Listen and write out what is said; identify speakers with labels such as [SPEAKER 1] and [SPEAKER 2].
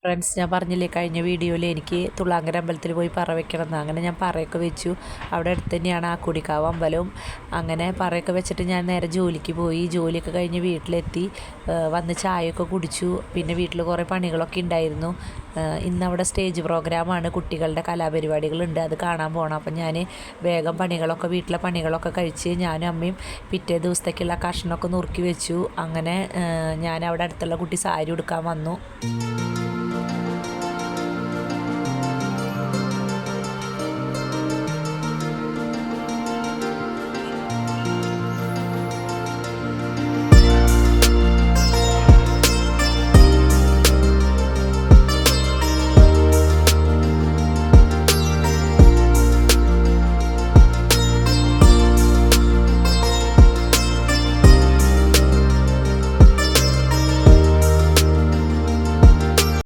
[SPEAKER 1] Friends, ഞാൻ പറഞ്ഞില്ലേ കഴിഞ്ഞ വീഡിയോയിൽ എനിക്ക് തുളാങ്കര അമ്പലത്തിൽ പോയി പറ വെക്കണമെന്ന്. അങ്ങനെ ഞാൻ പറയൊക്കെ വെച്ചു. അവിടെ അടുത്ത് തന്നെയാണ് ആ കുടിക്കാവ് അമ്പലവും. അങ്ങനെ പറയൊക്കെ വെച്ചിട്ട് ഞാൻ നേരെ ജോലിക്ക് പോയി. ജോലിയൊക്കെ കഴിഞ്ഞ് വീട്ടിലെത്തി. വന്ന് ചായയൊക്കെ കുടിച്ചു. പിന്നെ വീട്ടിൽ കുറേ പണികളൊക്കെ ഉണ്ടായിരുന്നു. ഇന്നവിടെ സ്റ്റേജ് പ്രോഗ്രാമാണ്, കുട്ടികളുടെ കലാപരിപാടികളുണ്ട്, അത് കാണാൻ പോകണം. അപ്പം ഞാൻ വേഗം വീട്ടിലെ പണികളൊക്കെ കഴിച്ച് ഞാനും അമ്മയും പിറ്റേ ദിവസത്തേക്കുള്ള കഷ്ണമൊക്കെ നുറുക്കി വെച്ചു. അങ്ങനെ ഞാൻ അവിടെ അടുത്തുള്ള കുട്ടി സാരി ഉടുക്കാൻ വന്നു.